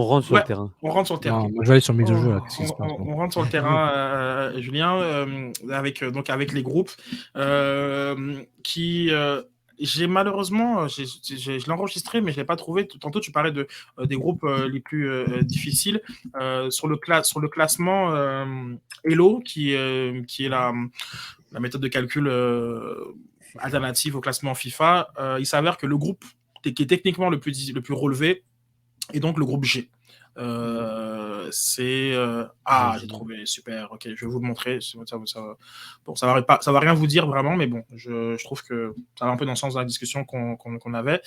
On rentre sur Ouais, le terrain. on rentre sur le terrain. Non, moi, je vais aller sur milieu de jeu, là. Qu'est-ce qui se passe? On rentre sur le terrain, Julien, avec les groupes qui. J'ai malheureusement, je l'ai enregistré, mais je ne l'ai pas trouvé. Tantôt, tu parlais des groupes les plus difficiles. Sur le classement Elo, qui est la méthode de calcul alternative au classement FIFA, il s'avère que le groupe qui est techniquement le plus relevé est donc le groupe G. C'est j'ai trouvé, super, ok, je vais vous le montrer. Bon, ça va rien vous dire vraiment, mais bon, je trouve que ça va un peu dans le sens de la discussion qu'on avait.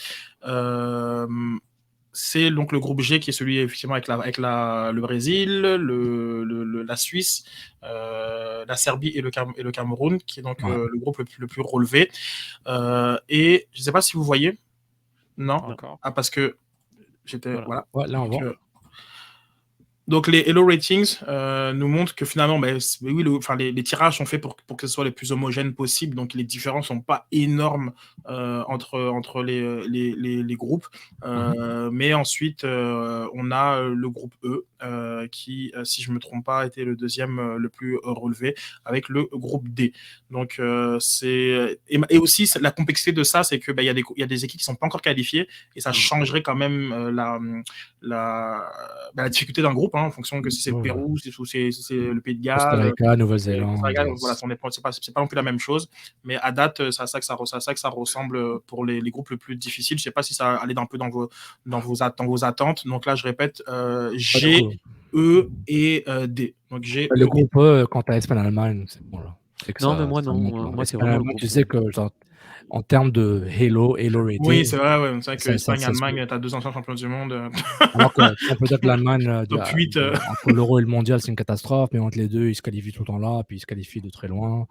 C'est donc le groupe G qui est celui effectivement avec le Brésil, la Suisse, la Serbie et le Cameroun, qui est donc le groupe le plus relevé. Et je ne sais pas si vous voyez. Non. Encore. Ah, parce que j'étais voilà. Ouais, là on voit. Donc les Elo Ratings nous montrent que finalement, oui, les tirages sont faits pour que ce soit les plus homogènes possible, donc les différences sont pas énormes entre les groupes. Mais ensuite, on a le groupe E qui, si je me trompe pas, était le deuxième le plus relevé, avec le groupe D. Donc et aussi la complexité de ça, c'est que il y a des équipes qui sont pas encore qualifiées et ça changerait quand même la difficulté d'un groupe, en fonction que si c'est le Pérou, si c'est le Pays de Galles, Costa Rica, Nouvelle-Zélande. Voilà, c'est pas non plus la même chose, mais à date, c'est à ça que ça ressemble pour les groupes les plus difficiles. Je sais pas si ça allait un peu dans vos attentes. Donc là, je répète, G, E et D. Donc G, le groupe E, quand t'as Espagne-Allemagne, c'est bon là. Non, mais moi non. Moi, c'est vraiment le groupe. Tu sais que genre, en termes de Halo rating. Oui, c'est vrai, ouais. C'est vrai que Espagne, Allemagne, t'as 2 anciens champions du monde. Alors qu'on peut dire que l'Allemagne, entre l'Euro et le Mondial, c'est une catastrophe, mais entre les deux, ils se qualifient tout le temps là, puis ils se qualifient de très loin.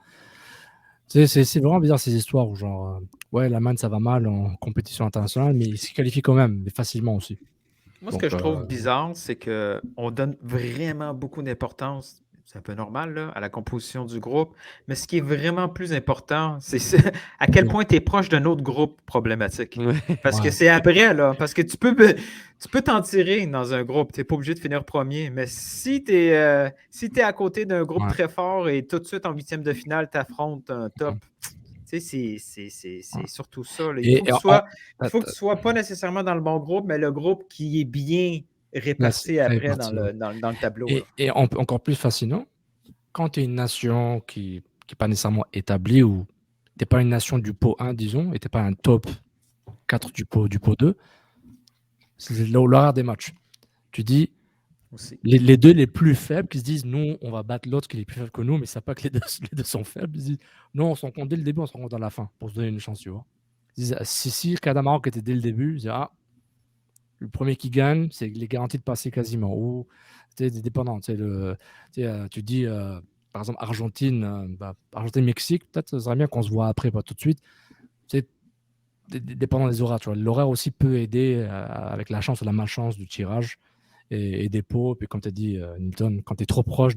C'est vraiment bizarre ces histoires où genre, l'Allemagne ça va mal en compétition internationale, mais ils se qualifient quand même, mais facilement aussi. Moi, ce que je trouve bizarre, c'est qu'on donne vraiment beaucoup d'importance, c'est un peu normal, là, à la composition du groupe, mais ce qui est vraiment plus important, c'est à quel point tu es proche d'un autre groupe problématique. Parce que c'est après, là, parce que tu peux t'en tirer dans un groupe, tu n'es pas obligé de finir premier, mais si tu es, à côté d'un groupe très fort et tout de suite en 8e de finale, tu affrontes un top. C'est surtout ça. Là. Il faut que tu sois pas nécessairement dans le bon groupe, mais le groupe qui est bien réparti après dans le tableau. Et encore plus fascinant, quand tu es une nation qui n'est pas nécessairement établie, ou tu n'es pas une nation du pot 1, disons, et tu n'es pas un top 4 du pot 2, c'est l'horaire des matchs. Tu dis, les deux les plus faibles qui se disent, nous, on va battre l'autre qui est plus faible que nous, mais ça pas que les deux sont faibles. Ils se disent, non, on s'en compte dès le début, on s'en compte à la fin, pour se donner une chance, tu vois. Ils disent, si le cas Maroc était dès le début, ils disent, le premier qui gagne, c'est les garanties de passer quasiment. Ou, tu sais, dépendant. Tu dis, par exemple, Argentine-Mexique, peut-être, ça serait bien qu'on se voit après, pas tout de suite. Tu sais, dépendant des horaires. Tu vois. L'horaire aussi peut aider avec la chance ou la malchance du tirage et des pots. Puis, comme tu as dit, Newton, quand tu es trop proche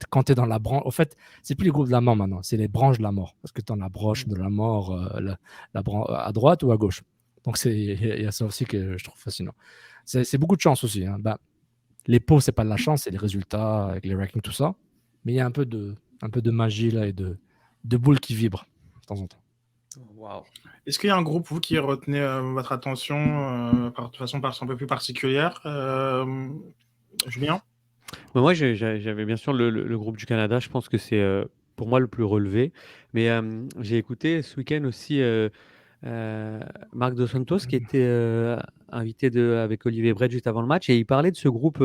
quand tu es dans la branche. En fait, c'est plus les groupes de la mort maintenant, c'est les branches de la mort. Parce que tu es dans la broche de la mort, à droite ou à gauche. Donc, il y a ça aussi que je trouve fascinant. C'est beaucoup de chance aussi. Hein. Les pots, c'est pas de la chance, c'est les résultats avec les rankings, tout ça. Mais il y a un peu de magie là et de boules qui vibrent de temps en temps. Wow. Est-ce qu'il y a un groupe, vous, qui retenait votre attention de façon un peu plus particulière, Julien? Moi, j'avais bien sûr le groupe du Canada. Je pense que c'est pour moi le plus relevé. Mais j'ai écouté ce week-end aussi Marc Dos Santos qui était invité avec Olivier Brett juste avant le match, et il parlait de ce groupe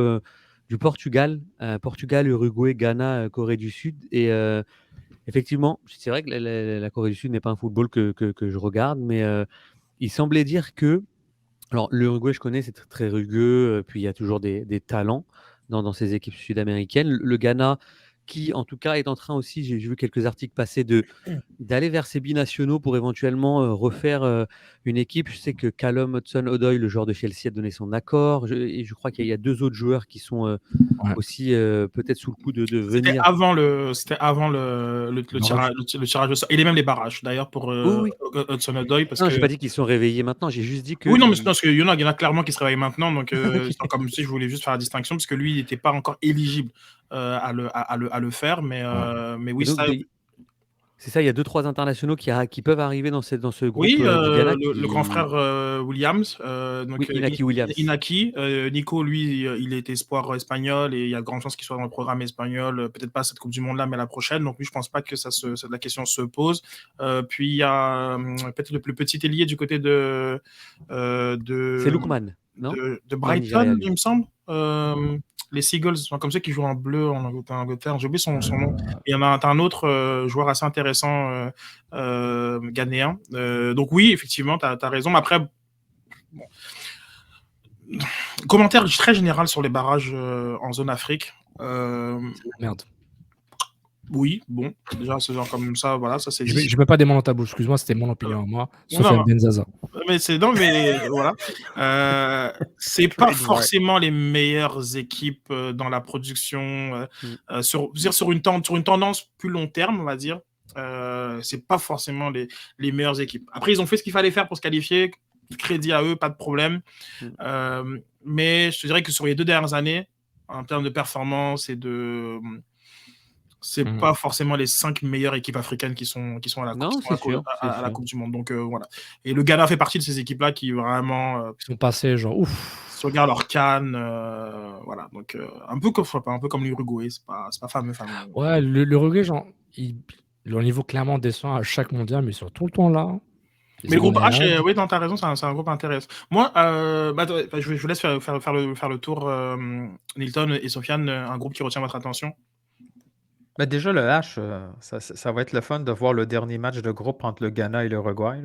du Portugal, Uruguay, Ghana, Corée du Sud. Et effectivement, c'est vrai que la Corée du Sud n'est pas un football que je regarde, mais il semblait dire que, alors l'Uruguay je connais, c'est très, très rugueux, puis il y a toujours des talents dans ces équipes sud-américaines. Le Ghana, qui, en tout cas, est en train aussi, j'ai vu quelques articles passer, d'aller vers ces binationaux pour éventuellement refaire une équipe. Je sais que Callum Hudson-Odoi, le joueur de Chelsea, a donné son accord. Et je crois qu'il y a 2 autres joueurs qui sont Ouais. aussi peut-être sous le coup de C'était venir. avant le tirage au sort. Et même les barrages, d'ailleurs, pour Oui. Hudson-Odoi. Parce Non, que... j'ai pas dit qu'ils sont réveillés maintenant. J'ai juste dit que. Oui, non, mais parce qu'il y en a clairement qui se réveillent maintenant. Donc, comme si je voulais juste faire la distinction, parce que lui, il n'était pas encore éligible à le faire. Mais oui, Donc, ça. c'est ça, il y a 2-3 internationaux qui peuvent arriver dans ce groupe Oui, du Ghana. le grand frère Williams, Oui, Inaki Williams. Inaki. Nico, lui, il est espoir espagnol et il y a de grandes chances qu'il soit dans le programme espagnol, peut-être pas cette Coupe du Monde-là, mais la prochaine. Donc, lui, je pense pas que la question se pose. Puis, il y a peut-être le plus petit ailier du côté C'est Lookman, non? de Brighton, il me semble. Les Seagulls, comme ceux qui jouent en bleu en Angleterre. J'ai oublié son nom. Et il y en a un autre joueur assez intéressant ghanéen. Donc oui, effectivement, tu as raison. Mais après, bon. Commentaire très général sur les barrages en zone Afrique. Merde. Oui, bon, déjà, ce genre comme ça, voilà, ça c'est dit. Je mets pas des mots dans ta bouche, excuse-moi, c'était mon opinion à moi. Sauf Benzaza. Mais voilà. C'est pas forcément les meilleures équipes dans la production sur une tendance plus long terme, on va dire. C'est pas forcément les meilleures équipes. Après, ils ont fait ce qu'il fallait faire pour se qualifier. Crédit à eux, pas de problème. Mais je te dirais que sur les 2 dernières années, en termes de performance et c'est pas forcément les 5 meilleures équipes africaines qui sont à la Coupe du Monde. Donc voilà. Et le Ghana fait partie de ces équipes-là qui vraiment ils sont passés genre ouf. Si on regarde leur CAN, voilà. Donc un peu comme l'Uruguay, c'est pas fameux. Ouais, l'Uruguay, genre, leur niveau clairement descend à chaque mondial, mais ils sont tout le temps là. Mais le groupe H, oui, t'as raison, c'est un groupe intéressant. Moi, je vous laisse faire le tour, Nilton et Sofiane, un groupe qui retient votre attention. Ben déjà, le H, ça va être le fun de voir le dernier match de groupe entre le Ghana et l'Uruguay.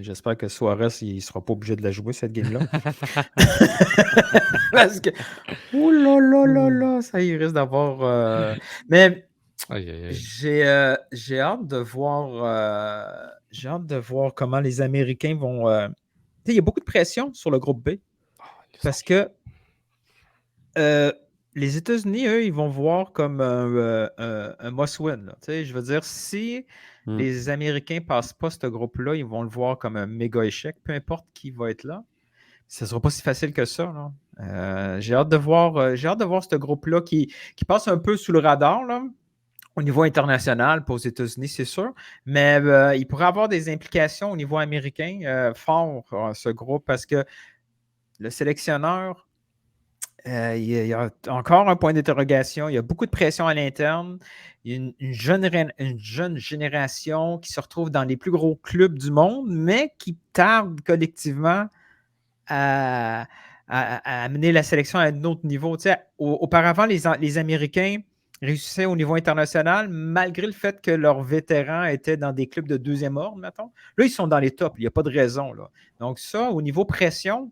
J'espère que Suarez, il ne sera pas obligé de la jouer, cette game-là. Parce que, ouh là là là là, ça il risque d'avoir... Mais j'ai hâte de voir comment les Américains vont... Il y a beaucoup de pression sur le groupe B. Parce que... les États-Unis, eux, ils vont voir comme un must-win. Je veux dire, si les Américains ne passent pas ce groupe-là, ils vont le voir comme un méga échec, peu importe qui va être là. Ce ne sera pas si facile que ça. J'ai hâte de voir ce groupe-là qui passe un peu sous le radar là, au niveau international pour les États-Unis, c'est sûr. Mais il pourrait avoir des implications au niveau américain fort, ce groupe, parce que le sélectionneur, il y a encore un point d'interrogation. Il y a beaucoup de pression à l'interne. Il y a une jeune génération qui se retrouve dans les plus gros clubs du monde, mais qui tarde collectivement à amener la sélection à un autre niveau. Auparavant, les Américains réussissaient au niveau international, malgré le fait que leurs vétérans étaient dans des clubs de deuxième ordre, mettons. Là, ils sont dans les tops. Il n'y a pas de raison. Là. Donc ça, au niveau pression,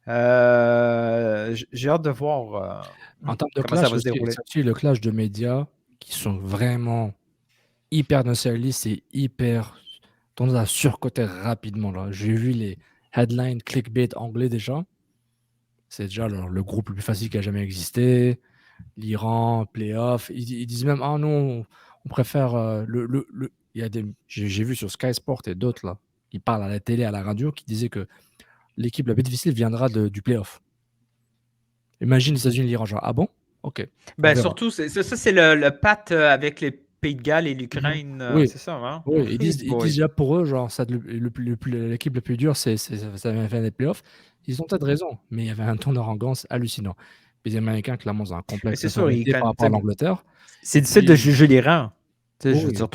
j'ai hâte de voir en termes de comment clash, ça va se dérouler. C'est aussi le clash de médias qui sont vraiment hyper nationalistes et hyper tendance à surcoter rapidement. Là. J'ai vu les headlines clickbait anglais déjà. C'est déjà le groupe le plus facile qui a jamais existé. L'Iran, playoff. Ils disent même ah non, on préfère il y a j'ai vu sur Sky Sport et d'autres là, qui parlent à la télé, à la radio, qui disaient que l'équipe la plus difficile viendra du playoff. Imagine les États-Unis, l'Iran, genre, ah bon? Ok. Ben surtout, ça c'est le pacte avec les Pays de Galles et l'Ukraine, oui. c'est ça, hein? Oui, ils disent déjà pour eux, genre, l'équipe la plus dure, ça va faire des playoffs. Ils ont peut-être raison, mais il y avait un ton d'arrogance hallucinant. Les Américains, clairement, ont un complexe par rapport à l'Angleterre. C'est difficile de juger l'Iran. Je veux dire,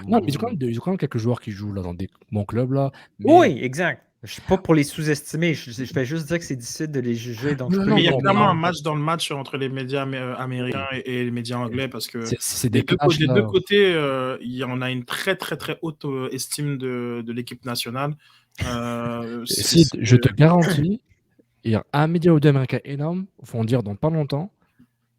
non, mais ils ont quand même quelques joueurs qui jouent là, dans des bons clubs. Là, mais... Oui, exact. Je ne suis pas pour les sous-estimer. Je vais juste dire que c'est difficile de les juger. Donc mais il y a clairement un match dans le match entre les médias américains et les médias anglais parce que des deux côtés, il y en a une très, très, très haute estime de l'équipe nationale. Je te garantis, il y a un média ou deux américains énormes vont dire dans pas longtemps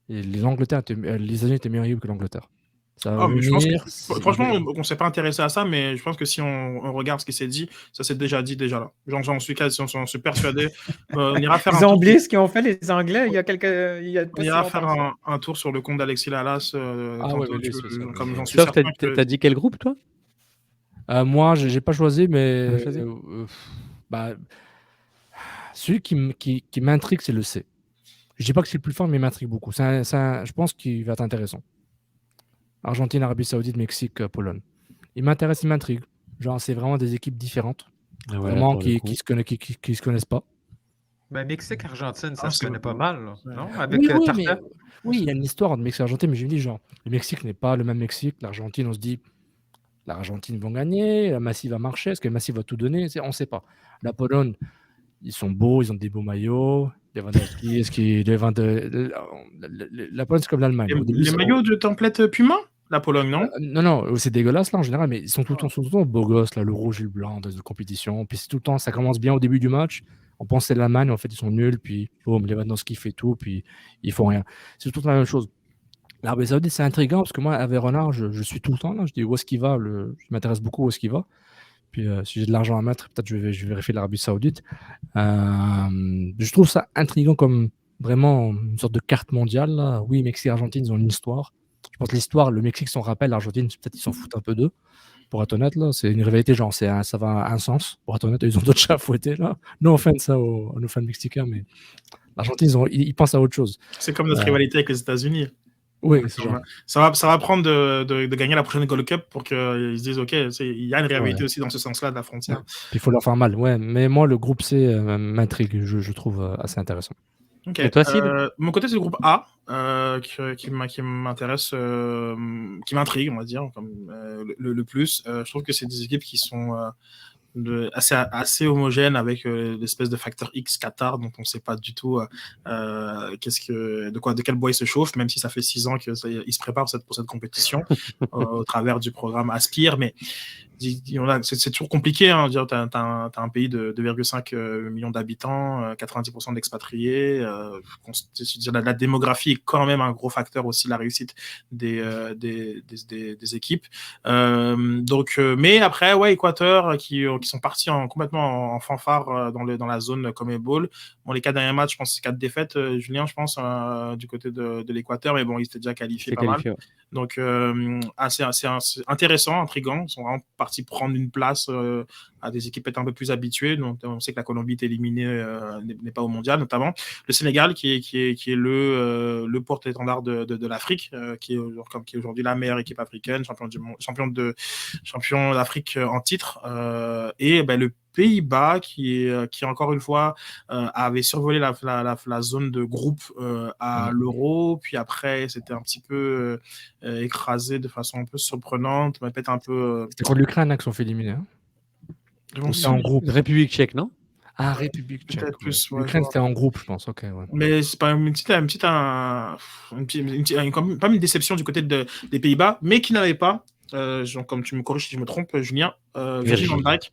Et les États-Unis étaient meilleure équipe que l'Angleterre. Ça va Ah, mais je pense que, venir. franchement, on ne s'est pas intéressé à ça, mais je pense que si on regarde ce qui s'est dit, ça s'est déjà dit déjà là. J'en suis persuadé. On ira faire Ils ont oublié ce qu'ils ont fait, les Anglais, il y a pas on si ira longtemps faire que ça. un tour sur le compte d'Alexis Lalas, Ah ouais, mais lui, c'est ça. comme j'en suis Christophe, certain que... t'as dit quel groupe, toi? Moi, j'ai pas choisi, mais T'as pas choisi bah, celui qui m'intrigue, c'est le C. Je dis pas que c'est le plus fort, mais il m'intrigue beaucoup. Je pense qu'il va être intéressant. Argentine, Arabie Saoudite, Mexique, Pologne. Il m'intéresse, il m'intrigue. Genre, c'est vraiment des équipes différentes, Ah ouais, vraiment pour le qui coup. se connaissent pas. Ben, Mexique, Argentine, ça se c'est connaît pas bon. mal, là, Ouais. non? Avec Oui, Tata. mais oui, il y a une histoire de Mexique et Argentine, mais je me dis, genre, le Mexique n'est pas le même Mexique. L'Argentine, on se dit, l'Argentine va gagner, la Messi va marcher, est-ce que Messi va tout donner? On ne sait pas. La Pologne, ils sont beaux, ils ont des beaux maillots. Lewandowski, est-ce qu'il la Pologne, c'est comme l'Allemagne. Au début, Les maillots de template Puma, la Pologne, non? non, c'est dégueulasse là en général, mais ils sont tout le temps beaux gosses, là, le rouge et le blanc dans une compétition. Puis c'est tout le temps, ça commence bien au début du match. On pense que c'est l'Allemagne, en fait, ils sont nuls. Puis boum, Lewandowski fait tout, puis ils font rien. C'est tout le temps la même chose. L'Arabie Saoudite, c'est intriguant parce que moi, avec Renard, je suis tout le temps là. Je dis où est-ce qu'il va. Je m'intéresse beaucoup où est-ce qu'il va. Puis si j'ai de l'argent à mettre, peut-être je vais vérifier l'Arabie Saoudite. Je trouve ça intriguant comme vraiment une sorte de carte mondiale, là. Oui, Mexique et Argentine, ils ont une histoire. Je pense que l'histoire, le Mexique s'en rappelle, l'Argentine, peut-être ils s'en foutent un peu d'eux. Pour être honnête, là, c'est une rivalité, genre, ça va à un sens. Pour être honnête, ils ont d'autres chats à fouetter, là. No offense à nos fans mexicains, mais l'Argentine, ils pensent à autre chose. C'est comme notre rivalité avec les États-Unis. Oui, c'est genre. Ça va prendre de gagner la prochaine Gold Cup pour qu'ils se disent, OK, il y a une rivalité aussi dans ce sens-là de la frontière. Puis il faut leur faire mal, ouais. Mais moi, le groupe C m'intrigue, je trouve assez intéressant. Ok. Et toi, Sid? Mon côté, c'est le groupe A qui m'intéresse, qui m'intrigue, on va dire, comme, le plus. Je trouve que c'est des équipes qui sont assez homogènes avec l'espèce de facteur X Qatar dont on ne sait pas du tout de quel bois il se chauffe, même si ça fait 6 ans qu'il se prépare pour cette compétition au travers du programme Aspire. Mais c'est toujours compliqué. Hein, tu as un pays de 2,5 millions d'habitants, 90% d'expatriés. La démographie est quand même un gros facteur aussi de la réussite des équipes. Mais après, ouais, Équateur qui sont partis complètement en fanfare dans la zone CONMEBOL. Bon, les 4 derniers matchs, je pense que c'est 4 défaites, Julien, je pense, du côté de l'Équateur. Mais bon, ils étaient déjà qualifiés pas mal. Ouais. Donc, assez intéressant, intriguant. Ils sont vraiment partis prendre une place à des équipes peut-être un peu plus habituées. Donc, on sait que la Colombie est éliminée, n'est pas au mondial, notamment. Le Sénégal, qui est le porte-étendard de l'Afrique, qui est aujourd'hui la meilleure équipe africaine, champion d'Afrique en titre. Et le Pays-Bas qui encore une fois avait survolé la zone de groupe à l'Euro, puis après c'était un petit peu écrasé de façon un peu surprenante, mais peut-être un peu... C'était contre l'Ukraine qui sont fait éliminer. Hein. C'est en groupe. République tchèque, non? Ah, République tchèque. Peut-être plus, ouais, l'Ukraine, c'était en groupe, je pense. Ok, ouais. Mais c'est pas pas une déception du côté des Pays-Bas, mais qui n'avait pas, comme tu me corriges si je me trompe, Julien, Virgil van Dijk,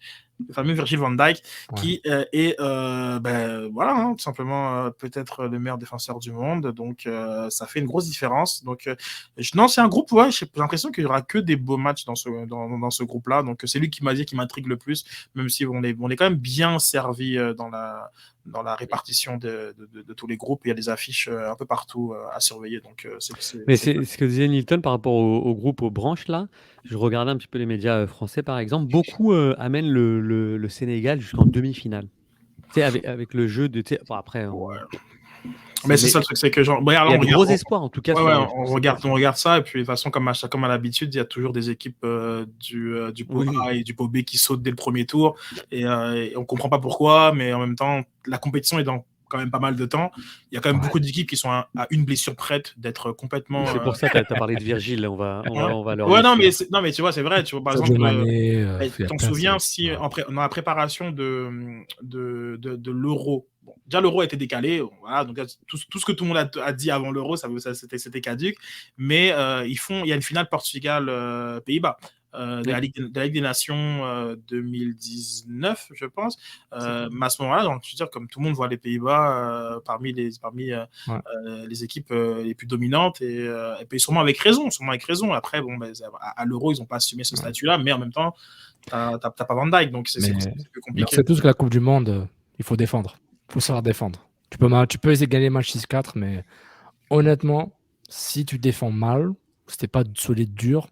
le fameux Virgil van Dijk, qui est voilà, hein, tout simplement peut-être le meilleur défenseur du monde. Donc ça fait une grosse différence. Donc non, c'est un groupe, ouais, j'ai l'impression qu'il y aura que des beaux matchs dans ce groupe-là. Donc c'est lui qui m'intrigue le plus, même si on est quand même bien servi dans la répartition de tous les groupes. Il y a des affiches un peu partout à surveiller. Donc, Mais c'est ce que disait Nilton par rapport au groupe, aux branches là. Je regardais un petit peu les médias français par exemple. Beaucoup amènent le Sénégal jusqu'en demi-finale. Tu sais, avec le jeu de. Bon, après. Mais c'est ça le truc, c'est que genre, il y a de gros espoirs en tout cas. On regarde ça et puis de toute façon comme à l'habitude, il y a toujours des équipes du pot A et du pot B qui sautent dès le premier tour et on comprend pas pourquoi, mais en même temps la compétition est dans quand même pas mal de temps. Il y a quand même beaucoup d'équipes qui sont à une blessure prête d'être complètement. C'est pour ça que tu as parlé de Virgile. On va leur. Ouais, non, mais tu vois, c'est vrai. Tu vois, par exemple, tu t'en souviens si dans la préparation de l'Euro. Bon, déjà, l'Euro a été décalé. Voilà, donc tout ce que tout le monde a dit avant l'Euro, c'était caduque. Mais il y a une finale Portugal-Pays-Bas. de la Ligue des Nations 2019, je pense. Mais à ce moment-là, donc, je veux dire, comme tout le monde voit les Pays-Bas parmi les équipes les plus dominantes, et puis sûrement avec raison. Après, bon, à l'Euro, ils n'ont pas assumé ce statut-là, mais en même temps, t'as pas Van Dijk, donc c'est plus Mais on compliqué. sait tous que la Coupe du Monde, il faut défendre. Il faut savoir défendre. Tu peux essayer de gagner le match 6-4, mais honnêtement, si tu défends mal, si t'es pas solide dur,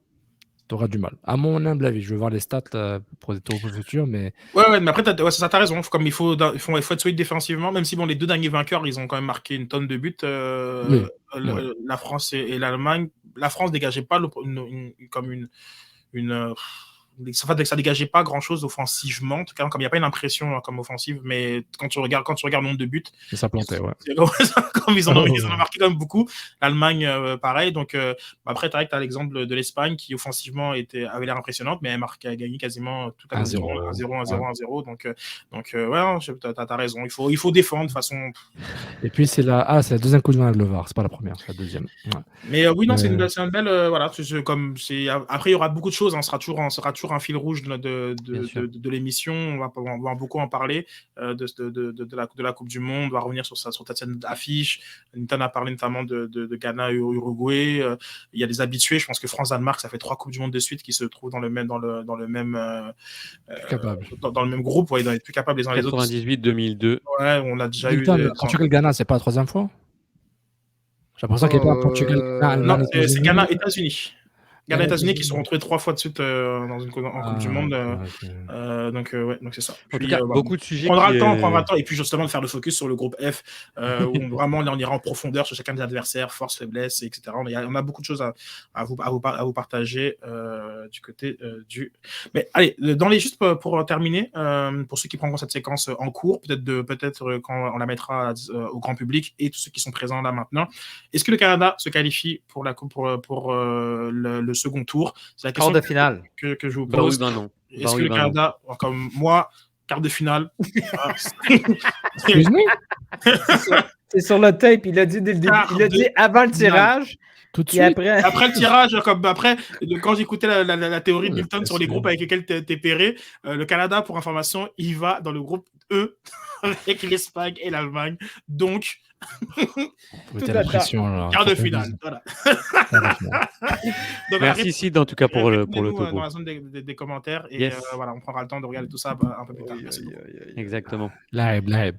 tu auras du mal. À mon humble avis, je vais voir les stats pour des tours futurs, mais Ouais, mais après, t'as raison. Il faut être solide défensivement, même si bon, les deux derniers vainqueurs, ils ont quand même marqué une tonne de buts. Oui. La France et l'Allemagne. La France dégageait pas ça dégageait pas grand chose offensivement, en tout cas, comme il n'y a pas une impression comme offensive, mais quand tu regardes le nombre de buts, ça plantait, ouais. comme ils en ont marqué quand même beaucoup. L'Allemagne, pareil. Donc après, tu as l'exemple de l'Espagne qui offensivement avait l'air impressionnante, mais a gagné quasiment tout à 1-0. 1-0. Donc ouais, t'as raison. Il faut défendre de façon. Et puis c'est la deuxième Coupe du Monde avec le VAR, c'est pas la première, c'est la deuxième. Ouais. Mais oui, non, c'est une belle. Voilà, après, il y aura beaucoup de choses. On sera toujours un fil rouge de l'émission. On va beaucoup en parler de la Coupe du Monde. On va revenir sur ta scène d'affiche. Nathan a parlé notamment de Ghana et Uruguay. Il y a des habitués. Je pense que France-Danemark, ça fait 3 Coupes du Monde de suite qui se trouvent dans le même groupe. Ouais, ils doivent être plus capables les uns les autres. 98, 2002. Ouais, on a déjà eu. Portugal-Ghana, c'est pas la troisième fois? J'ai l'impression qu'il n'y a pas Portugal. Non, c'est Ghana-États-Unis. Ghana-États-Unis qui se sont retrouvés 3 fois de suite en Coupe du Monde. Donc c'est ça. En tout cas, beaucoup de sujets. On prendra le temps, et puis justement de faire le focus sur le groupe F, où vraiment on ira en profondeur sur chacun des adversaires, force, faiblesse, etc. On a beaucoup de choses à vous partager du côté du. Mais allez, juste pour terminer, pour ceux qui prendront cette séquence en cours, peut-être quand on la mettra au grand public et tous ceux qui sont présents là maintenant, est-ce que le Canada se qualifie pour le second tour? C'est la question quart de finale que je vous pose. Non. Est-ce que le Canada, comme moi, quart de finale? Excuse-moi. C'est sur le tape, il a dit dès le début. Il a dit avant le tirage. Tout de suite. Après le tirage, quand j'écoutais la théorie de Milton sur les groupes avec lesquels t'es pairé, le Canada, pour information, il va dans le groupe E avec l'Espagne et l'Allemagne. Donc, quart de finale. Voilà. Donc, merci Sid en tout cas pour le topo. Dans la zone des commentaires, et voilà, on prendra le temps de regarder tout ça un peu plus tard. Merci beaucoup. Exactement. Live.